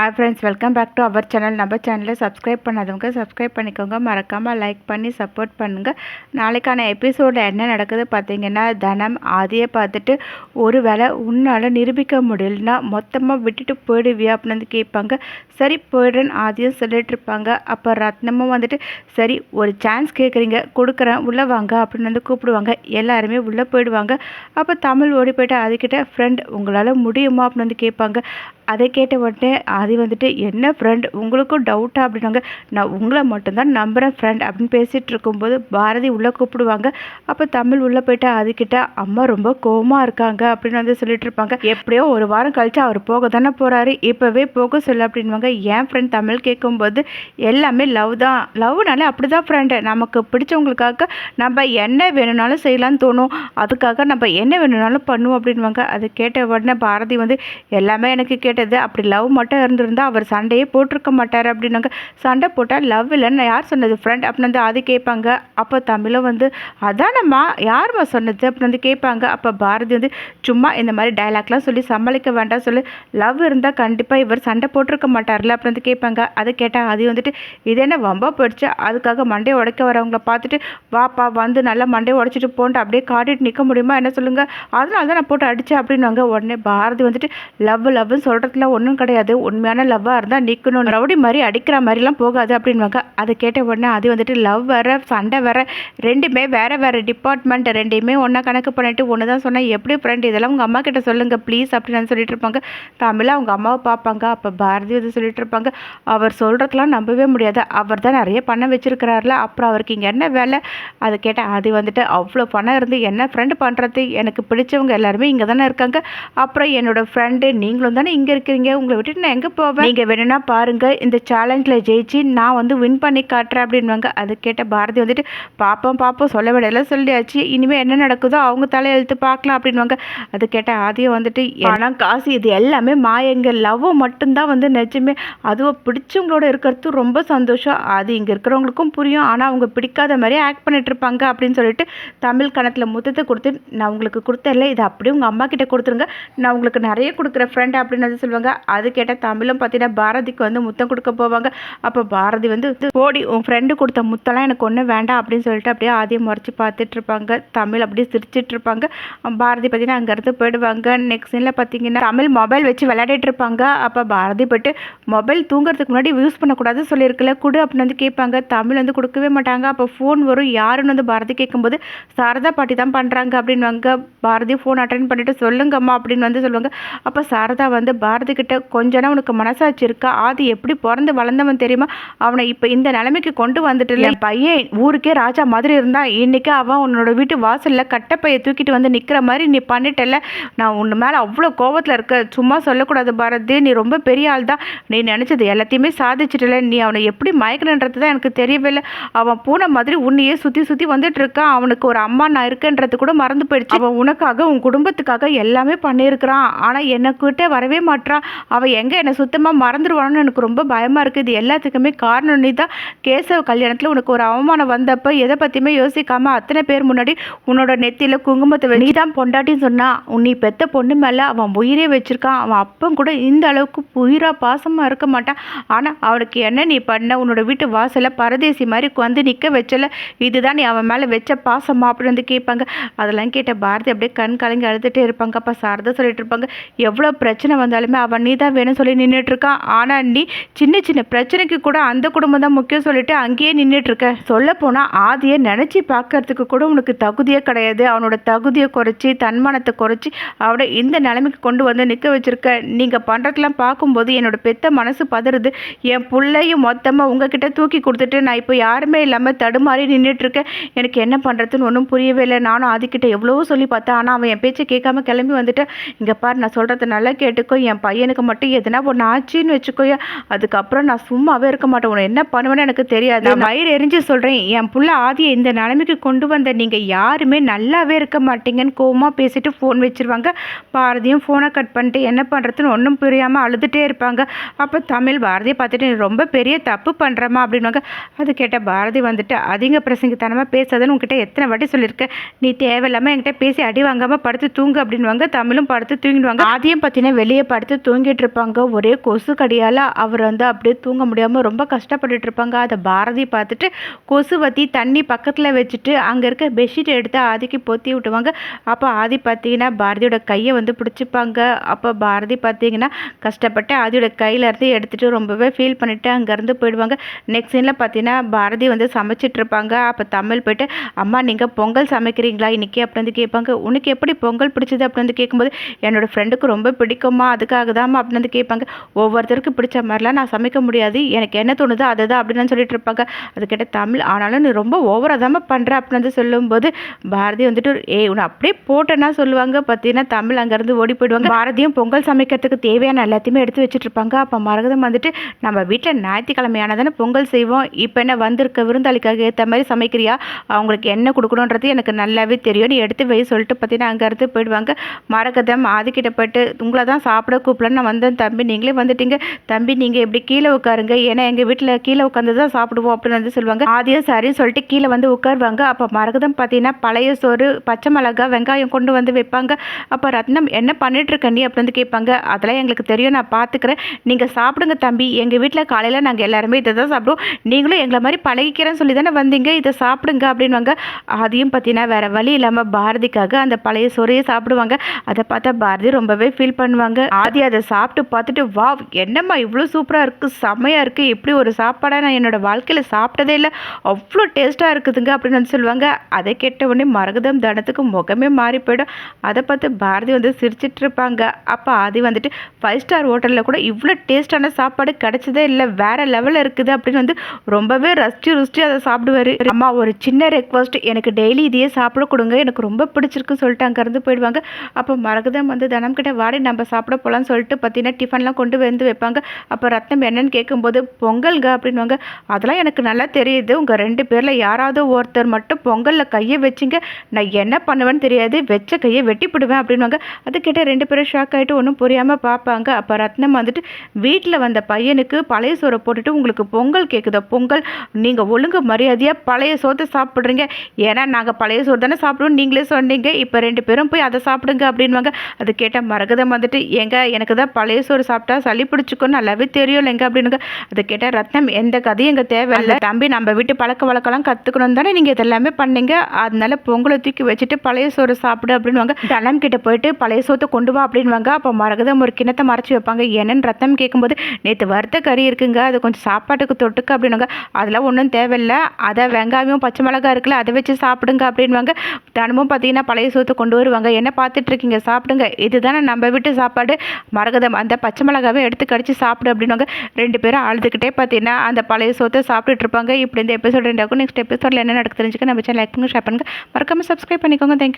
Hi friends, welcome back to our channel. நம்ம சேனலில் subscribe பண்ணாதவங்க சப்ஸ்கிரைப் பண்ணிக்கோங்க. மறக்காமல் லைக் பண்ணி சப்போர்ட் பண்ணுங்கள். நாளைக்கான எபிசோடில் என்ன நடக்குது பார்த்தீங்கன்னா, தனம் ஆதியை பார்த்துட்டு ஒரு வேளை உன்னால் நிரூபிக்க முடியலன்னா மொத்தமாக விட்டுட்டு போயிடுவியா அப்படின்னு வந்து கேட்பாங்க. சரி போயிடுறேன்னு ஆதியும் சொல்லிட்டு இருப்பாங்க. அப்போ ரத்னமும் வந்துட்டு சரி ஒரு சான்ஸ் கேட்குறீங்க, கொடுக்குறேன், உள்ளே வாங்க அப்படின்னு வந்து கூப்பிடுவாங்க. எல்லாருமே உள்ளே போயிடுவாங்க. அப்போ தமிழ் ஓடி போய்ட்டு அதுக்கிட்ட ஃப்ரெண்ட் உங்களால் முடியுமா அப்படின்னு வந்து கேட்பாங்க. அதை கேட்ட உடனே ஆதி வந்துட்டு என்ன ஃப்ரெண்ட் உங்களுக்கும் டவுட்டா அப்படின்னாங்க. நான் உங்களை மட்டும்தான் நம்புகிறேன் ஃப்ரெண்ட் அப்படின்னு பேசிகிட்டு இருக்கும்போது பாரதி உள்ளே கூப்பிடுவாங்க. அப்போ தமிழ் உள்ளே போயிட்டு அதுக்கிட்ட அம்மா ரொம்ப கோவமாக இருக்காங்க அப்படின்னு வந்து சொல்லிட்டு இருப்பாங்க. எப்படியோ ஒரு வாரம் கழிச்சு அவர் போக தானே போகிறாரு, இப்போவே போக சொல்லு அப்படின்வாங்க. ஏன் ஃப்ரெண்ட் தமிழ் கேட்கும்போது எல்லாமே லவ் தான், லவ்னாலே அப்படி தான் ஃப்ரெண்டு, நமக்கு பிடிச்சவங்களுக்காக நம்ம என்ன வேணும்னாலும் செய்யலான்னு தோணும், அதுக்காக நம்ம என்ன வேணும்னாலும் பண்ணுவோம் அப்படின்வாங்க. அது கேட்ட உடனே பாரதி வந்து எல்லாமே எனக்கு கேட்டது, அப்படி லவ் மட்டும் இருந்திருந்தால் அவர் சண்டையே போட்டிருக்க மாட்டார் அப்படின்னாங்க. சண்டை போட்டால் லவ் இல்லைன்னு யார் சொன்னது ஃப்ரெண்ட் அப்படின்னு வந்து அது கேட்பாங்க. அப்போ தமிழும் வந்து அதானம்மா யாரும்மா சொன்னது அப்படின்னு வந்து கேட்பாங்க. அப்போ பாரதி வந்து சும்மா இந்த மாதிரி டைலாக்லாம் சொல்லி சமாளிக்க வேண்டாம் சொல்லி, லவ் இருந்தால் கண்டிப்பாக இவர் சண்டை போட்டிருக்க மாட்டார்ல அப்படின்னு வந்து கேட்பாங்க. அதை கேட்டால் அது வந்துட்டு இது என்ன வம்பா போயிடுச்சு, அதுக்காக மண்டையை உடைக்க வரவங்கள பார்த்துட்டு வாப்பா வந்து நல்லா மண்டையை உடைச்சிட்டு போன்ட்டு அப்படியே காட்டிட்டு நிற்க முடியுமா என்ன சொல்லுங்கள், அதனால தான் நான் போட்டு அடித்தேன் அப்படின்வாங்க. உடனே பாரதி வந்துட்டு லவ்னு சொல்கிறதுல ஒன்றும் கிடையாது, உண்மையான லவ்வாக இருந்தால் நிற்கணும், ரவுடி மாதிரி அடிக்கிற மாதிரிலாம் போகாது அப்படின்வாங்க. அதை கேட்ட உடனே அது வந்துட்டு லவ் வேற சண்டை வேற ரெண்டுமே வேறு வேறு டிபார்ட்மெண்ட், ரெண்டையுமே ஒன்றா கணக்கு பண்ணிட்டு ஒன்று தான் சொன்னால் எப்படி ஃப்ரெண்ட், இதெல்லாம் உங்கள் அம்மா கிட்ட சொல்லுங்கள் ப்ளீஸ் அப்படின்னு சொல்லிட்டு இருப்பாங்க. தமிழ் அவங்க அம்மாவை பார்ப்பாங்க. அப்போ பாரதி வந்து சொல்லிட்டு இருப்பாங்க அவர் சொல்கிறதுலாம் நம்பவே முடியாது, அவர் தான் நிறைய பணம் வச்சுருக்கிறாருல, அப்புறம் அவருக்கு இங்கே என்ன வேலை. அதை கேட்டால் அது வந்துட்டு அவ்வளோ பணம் இருந்து என்ன ஃப்ரெண்டு பண்ணுறது, எனக்கு பிடிச்சவங்க எல்லாருமே இங்கே தானே இருக்காங்க, அப்புறம் என்னோடய ஃப்ரெண்டு நீங்களும் தானே இங்கே இருக்கிறீங்க, உங்களை விட்டுட்டு நான் எங்கே போவேன், நீங்கள் வேணும்னா பாருங்கள் இந்த சேலஞ்சில் ஜெயிச்சு நான் வந்து வின் பண்ணி காட்டுறேன் அப்படின்வாங்க. அது கேட்ட பாரதி வந்துட்டு பார்ப்போம் சொல்ல விடையெல்லாம் சொல்லியாச்சு, இனிமேல் என்ன நடக்குதோ அவங்க தலையெழுத்து பார்க்கலாம் அப்படின்வாங்க. அது கேட்ட ஆதியம் வந்துட்டு பணம் காசு இது எல்லாமே மாயங்க, லவ் மட்டும்தான் வந்து நிஜமே, அதுவும் பிடிச்சவங்களோட இருக்கிறது ரொம்ப சந்தோஷம், அது இங்கே இருக்கிறவங்களுக்கும் புரியும், ஆனால் அவங்க பிடிக்காத மாதிரி ஆக்ட் பண்ணிட்டு இருப்பாங்க அப்படின்னு சொல்லிட்டு தமிழ் கணத்தில் முத்தத்தை கொடுத்து நான் உங்களுக்கு கொடுத்தல, இது அப்படியே உங்கள் அம்மா கிட்ட கொடுத்துருங்க, நான் உங்களுக்கு நிறைய கொடுக்குற ஃப்ரெண்ட் அப்படின்னு வந்து சொல்லுவாங்க. அது கேட்டால் தமிழும் பார்த்தீங்கன்னா பாரதிக்கு வந்து முத்தம் கொடுக்க போவாங்க. அப்போ பாரதி வந்து போடி உன் ஃப்ரெண்டு கொடுத்த முத்தம்லாம் எனக்கு ஒன்றும் வேண்டாம் அப்படின்னு சொல்லிட்டு அப்படியே ஆதியம் முறைச்சி பார்த்துட்டு இருப்பாங்க. தமிழ் அப்படியே சிரிச்சிட்டு இருப்பாங்க. பாரதி பார்த்தீங்கன்னா அங்கேருந்து போயிடுவாங்க. நெக்ஸ்ட் சீனில் பார்த்தீங்கன்னா தமிழ் மொபைல் வச்சு விளையாடிட்டு இருப்பாங்க. அப்போ பாரதி போய்ட்டு மொபைல் தூங்குறதுக்கு முன்னாடி யூஸ் பண்ணக்கூடாது சொல்லியிருக்கல கொடு அப்படின்னு வந்து கேட்பாங்க. தமிழ் வந்து கொடுக்கவே மாட்டாங்க. அப்போ ஃபோன் வரும், யாருன்னு வந்து பாரதி கேட்கும்போது சாரதா பாட்டி தான் பண்ணுறாங்க அப்படின்வாங்க. பாரதி ஃபோன் அட்டன் பண்ணிட்டு சொல்லுங்கம்மா அப்படின்னு வந்து சொல்லுவாங்க. அப்போ சாரதா வந்து பாரதி கிட்ட கொஞ்சனா உனக்கு மனசாட்சி இருக்கா, ஆதி எப்படி பிறந்து வளர்ந்தவன் தெரியுமா, அவனை இப்போ இந்த நிலைமைக்கு கொண்டு வந்துட்டு என் பையன் ஊருக்கே ராஜா மாதிரி இருந்தான், இன்னைக்கு அவன் உன்னோட வீட்டு வாசலில் கட்டப்பையை தூக்கிட்டு வந்து நிற்கிற மாதிரி நீ பண்ணிட்டல, நான் உன் மேலே அவ்வளோ கோவத்தில் இருக்க, சும்மா சொல்லக்கூடாது பாரதி, நீ ரொம்ப பெரிய ஆள் தான், நீ நினச்சது எல்லாத்தையுமே சாதிச்சிட்டல, நீ அவனை எப்படி மயக்கணுன்றது தான் எனக்கு தெரியவே இல்லை, அவன் பூனை மாதிரி உன்னையே சுற்றி வந்துட்டு இருக்கான், அவனுக்கு ஒரு அம்மா நான் இருக்கேன்றது கூட மறந்து போயிடுச்சு, அவன் உனக்காக உன் குடும்பத்துக்காக எல்லாமே பண்ணியிருக்கிறான், ஆனால் என்னக்கிட்ட வரவே மாட்டான், அவன் எங்கே என்னை சுத்தமாக மறந்துடுவான்னு எனக்கு ரொம்ப பயமாக இருக்குது, இது எல்லாத்துக்குமே காரணம் நீ தான், கேசவ கல்யாணத்தில் உனக்கு ஒரு அவமானம் வந்தப்போ எதை பற்றியுமே யோசிக்காமல் அத்தனை பேர் முன்னாடி உன்னோட நெத்தியில் குங்குமத்தை நீ தான் பொண்டாட்டின்னு சொன்னான், நீ பெத்த பொண்ணு மேலே அவன் உயிரே வச்சுருக்கான், அவன் அப்பன் கூட இந்த அளவுக்கு உயிராக பாசமாக இருக்க மாட்டான், ஆனால் அவனுக்கு என்ன நீ பண்ண, உன்னோட வீட்டு வாசலில் பரதேசி மாதிரி வந்து நிற்க வச்சல, இதுதான் நீ அவன் மேலே வச்ச பாசமா அப்படின்னு வந்து கேட்பாங்க. அதெல்லாம் கேட்ட பாரதி அப்படியே கண் கலங்கி அழுதுகிட்டே இருப்பாங்க. அப்போ சாரதா சொல்லிட்டு இருப்பாங்க எவ்வளோ பிரச்சனை வந்தாலுமே அவன் நீ தான் வேணும்னு சொல்லி நின்றுட்டுருக்கான், ஆனால் நீ சின்ன சின்ன பிரச்சனைக்கு கூட அந்த குடும்பம் தான் முக்கியம் சொல்லிட்டு அங்கேயே நின்றுட்டுருக்க, சொல்லப்போனால் ஆதியை நினச்சி பார்க்கறதுக்கு கூட உனக்கு தகுதியே கிடையாது, அவனோட தகுதியை குறைச்சி தன்மானத்தை குறைச்சி அவனை இந்த நிலைமைக்கு கொண்டு வந்து நிற்க வச்சுருக்க, நீங்கள் பண்ணுறதுலாம் பார்க்கும்போது என்னோட பெத்த மனசு பதறுது, என் பிள்ளையும் மொத்தமாக உங்ககிட்ட தூக்கி கொடுத்துட்டு நான் இப்போ யாருமே இல்லாமல் தடுமாறி நின்றுட்டுருக்கேன், எனக்கு என்ன பண்ணுறதுன்னு ஒன்றும் புரியவே இல்லை, நானும் ஆதிக்கிட்ட எவ்வளவோ சொல்லி பார்த்தேன், ஆனால் அவன் என் பேச்சை கேட்காம கிளம்பி வந்துட்டேன், இங்கே பாரு நான் சொல்கிறத நல்லா கேட்டுக்கோ, என் பையனுக்கு மட்டும் எதுனா ஒன்று ஆச்சுன்னு வச்சுக்கோயா, அதுக்கப்புறம் நான் சும்மாவே இருக்க மாட்டேன், உன்னை என்ன பண்ணுவேன்னு எனக்கு தெரியாது, நான் வயிறு எரிஞ்சு சொல்கிறேன், என் புள்ள ஆதியை இந்த நிலைமைக்கு கொண்டு வந்த நீங்கள் யாருமே நல்லாவே இருக்க மாட்டீங்கன்னு கோவமாக பேசிட்டு ஃபோன் வச்சுருவாங்க. பாரதியும் ஃபோனை கட் பண்ணிட்டு என்ன பண்ணுறதுன்னு ஒன்றும் புரியாமல் அழுதுகிட்டே இருப்பாங்க. அப்போ தமிழ் பாரதியை பார்த்துட்டு நீ ரொம்ப பெரிய தப்பு பண்ணுறமா அப்படின்வாங்க. அது கேட்ட பாரதி வந்துட்டு அதிக பிரசங்கித்தனமாக பேசாதுன்னு உங்ககிட்ட எத்தனை வாட்டி சொல்லியிருக்கேன், நீ தேவையில்லாமல் என்கிட்ட பேசி அடி வாங்காமல் படுத்து தூங்கு அப்படின்வாங்க. தமிழும் படுத்து தூங்கிடுவாங்க. ஆதியும் பார்த்தீங்கன்னா வெளியே படுத்து தூங்கிட்டு இருப்பாங்க. ஒரே கொசு கடியால் அவர் வந்து அப்படியே தூங்க முடியாமல் ரொம்ப கஷ்டப்பட்டுட்டு இருப்பாங்க. அதை பாரதி பார்த்துட்டு கொசு வத்தி தண்ணி பக்கத்தில் வச்சுட்டு அங்கே இருக்க பெட்ஷீட் எடுத்து ஆதிக்கு பொத்தி விட்டுவாங்க. அப்போ ஆதி பார்த்தீங்கன்னா பாரதியோட கையை வந்து பிடிச்சிப்பாங்க. அப்போ பாரதி பார்த்தீங்கன்னா கஷ்டப்பட்டு ஆதியோட கையிலேருந்து எடுத்துகிட்டு ரொம்பவே ஃபீல் பண்ணிவிட்டு அங்கேருந்து போயிடுவாங்க. நெக்ஸ்ட் சீனில் பார்த்தீங்கன்னா பாரதி வந்து சமைச்சிட்ருப்பாங்க. அப்போ தமிழ் போய்ட்டு அம்மா நீங்கள் பொங்கல் சமைக்கிறீங்களா இன்றைக்கி அப்படி வந்து கேட்பாங்க. உனக்கு எப்படி பொங்கல் பிடிச்சது அப்படி வந்து கேட்கும்போது என்னோடய ஃப்ரெண்டுக்கு ரொம்ப பிடிக்குமா அதுக்காக தாம்மா அப்படின்னு வந்து கேட்பாங்க. ஒவ்வொருத்தருக்கு பிடிச்ச மாதிரிலாம் நான் சமைக்க முடியாது, எனக்கு என்ன தோணுதோ அதை தான் அப்படின்னு சொல்லிட்டு இருப்பாங்க. அது கேட்ட தமிழ் ஆனாலும் நீ ரொம்ப ஓவராக தாம்மா பண்ணுற அப்படின்னு வந்து சொல்லும்போது பாரதி வந்துட்டு உன்னை அப்படியே போட்டேன்னா சொல்லுவாங்க. பார்த்தீங்கன்னா தமிழ் அங்கேருந்து ஓடி போயிடுவாங்க. பாரதியும் பொங்கல் சமைக்கிறதுக்கு தேவையான எல்லாத்தையுமே எடுத்து வச்சுட்டு இருப்பாங்க. அப்போ மரகதம் வந்துட்டு நம்ம வீட்டில் ஞாயிற்றுக்கிழமையான தானே பொங்கல் செய்வோம், இப்போ என்ன வந்திருக்க விருந்தாளிக்காக ஏற்ற மாதிரி சமைக்கிறியா, அவங்களுக்கு என்ன கொடுக்கணுன்றது எனக்கு நல்லாவே தெரியும், நீ எடுத்து வை சொல்லிட்டு பார்த்தீங்கன்னா அங்கேருந்து போயிடுவாங்க. மரகதம் ஆதிக்கிட்ட போய்ட்டு உங்களை தான் சாப்பிட கூப்பிடன்னு நான் வந்தேன் தம்பி, நீங்களே வந்துட்டீங்க தம்பி, நீங்கள் எப்படி கீழே உட்காருங்க, ஏன்னா எங்கள் வீட்டில் கீழே உட்காந்து தான் சாப்பிடுவோம் அப்படின்னு வந்து சொல்லுவாங்க. ஆதியும் சரின்னு சொல்லிட்டு கீழே வந்து உட்காருவாங்க. அப்போ மரகதம் பார்த்தீங்கன்னா பழைய சோறு, பச்சை மிளகா, வெங்காயம் கொண்டு வந்து வைப்பாங்க. அப்போ ரத்னம் என்ன பண்ணிட்டு இருக்க நீ அப்படி வந்து கேட்பாங்க. அதெல்லாம் எங்களுக்கு தெரியும், நான் பார்த்துக்கிறேன், நீங்கள் சாப்பிடுங்க தம்பி, எங்கள் வீட்டில் காலையில் நாங்கள் எல்லாருமே இதை தான் சாப்பிடுவோம், நீங்களும் எங்களை மாதிரி பழகிக்கிறேன்னு சொல்லி தானே வந்தீங்க, இதை சாப்பிடுங்க அப்படின்வாங்க. அதையும் பார்த்தீங்கன்னா வேறு வழி இல்லாமல் பாரதிக்காக அந்த பழைய சோறையே சாப்பிடுவாங்க. அதை பார்த்தா பாரதி ரொம்பவே ஃபீல் பண்ணுவாங்க. ஆதி அதை சாப்பிட்டு பார்த்துட்டு வா என்னம்மா இவ்வளோ சூப்பராக இருக்குது, செம்மையாக இருக்குது, இப்படி ஒரு சாப்பாடாக நான் என்னோடய வாழ்க்கையில் சாப்பிட்டதே இல்லை, அவ்வளோ டேஸ்ட்டாக இருக்குதுங்க அப்படின்னு வந்து சொல்லுவாங்க. அதை கேட்ட உடனே மரகதம் தனத்துக்கு முகமே மாறி போயிடும். அதை பார்த்து பாரதி வந்து சிரிச்சிட்டு இருப்பாங்க. அப்போ ஆதி வந்துட்டு 5 ஸ்டார் ஹோட்டலில் கூட இவ்வளோ டேஸ்டான சாப்பாடு கிடைச்சதே இல்லை, வேறு லெவலில் இருக்குது அப்படின்னு வந்து ரொம்பவே ரசிச்சு அதை சாப்பிடுவார். அம்மா ஒரு சின்ன ரெக்வஸ்ட், எனக்கு டெய்லி இதையே சாப்பிட கொடுங்க, எனக்கு ரொம்ப பிடிச்சிருக்குன்னு சொல்லிட்டு அங்கேருந்து போயிடுவாங்க. அப்போ மரகதம் வந்து தனம் கிட்ட வாடி நம்ம சாப்பிட போகலான்னு சொல்லிட்டு பார்த்தீங்கன்னா டிஃபன்லாம் கொண்டு வந்து வைப்பாங்க. அப்போ ரத்னம் என்னன்னு கேட்கும்போது பொங்கல்ங்க அப்படின்வாங்க. அதெல்லாம் எனக்கு நல்லா தெரியுது, உங்கள் 2 பேரில் யாராவது ஒருத்தர் மட்டும் பொங்கலில் கையை வச்சிங்க, நான் என்ன பண்ணுவேன்னு தெரியாது, வச்ச கையை வெட்டிப்பிடுவேன் அப்படின்வாங்க. அது கேட்ட 2 பேரும் ஷாக் ஆகிட்டு ஒன்றும் புரியாமல் பார்ப்பாங்க. அப்போ ரத்னம் வந்துட்டு வீட்டில் வந்த பையனுக்கு பழைய சோறை போட்டுட்டு உங்களுக்கு பொங்கல் கேட்குதா, பொங்கல் நீங்கள் ஒழுங்கு மரியாதையாக பழைய சோத்தை சாப்பிட்றீங்க, ஏன்னா நாங்கள் பழைய சோறு தானே சாப்பிடுவோம் நீங்களே சொன்னீங்க, இப்போ 2 பேரும் போய் அதை சாப்பிடுங்க அப்படின்வாங்க. அது கேட்டால் மரகதம் வந்துட்டு ஏங்க எனக்கு தான் பழைய சோறு சாப்பிட்டா சளி பிடிச்சிக்கும் நல்லாவே தெரியும் இல்லைங்க அப்படின்னுங்க. அதை கேட்டால் ரத்னம் எந்த கதையும் எங்கள் தேவையில்லை தம்பி, நம்ம வீட்டு பழக்க வழக்கெல்லாம் கற்றுக்கணும் தானே நீங்கள் இதெல்லாமே பண்ணீங்க, அதனால பொங்கலை தூக்கி வச்சுட்டு பழைய சோறு சாப்பிடு அப்படின்வாங்க. தனம் கிட்ட போயிட்டு பழைய சோத்தை கொண்டு வா அப்படின்வாங்க. அப்போ மரகதம் ஒரு கிணத்தை மறைச்சி வைப்பாங்க. என்னன்னு ரத்தம் கேட்கும்போது நேற்று வறுத்த கறி இருக்குங்க, அது கொஞ்சம் சாப்பாட்டுக்கு தொட்டுக்க அப்படின்வாங்க. அதெல்லாம் ஒன்றும் தேவையில்லை, அதை வெங்காயம் பச்சை மிளகா இருக்குல்ல அதை வச்சு சாப்பிடுங்க அப்படின்வாங்க. தினமும் பார்த்தீங்கன்னா பழைய சோத்தை கொண்டு வருவாங்க, என்ன பார்த்துட்டு இருக்கீங்க சாப்பிடுங்க, இதுதானே நம்ம வீட்டு சாப்பாடு, மரகதம் அந்த பச்சை மிளகாவே எடுத்து கடிச்சு சாப்பிடு அப்படின்வாங்க. 2 பேரும் அழுதுகிட்டே பார்த்தீங்கன்னா அந்த பழைய சோத்தை சாப்பிட்டுட்டு இருப்பாங்க. இப்படி இந்த எபிசோட் ரெண்டாகும். நெக்ஸ்ட் எபிசோடில் என்ன நடக்கு தெரிஞ்சுக்க நம்ம சேனல் லைக் பண்ணுங்க, ஷேர் பண்ணுங்க, மறக்காமல் சப்ஸ்கிரைப் பண்ணிக்கோங்க. தேங்க்யூ.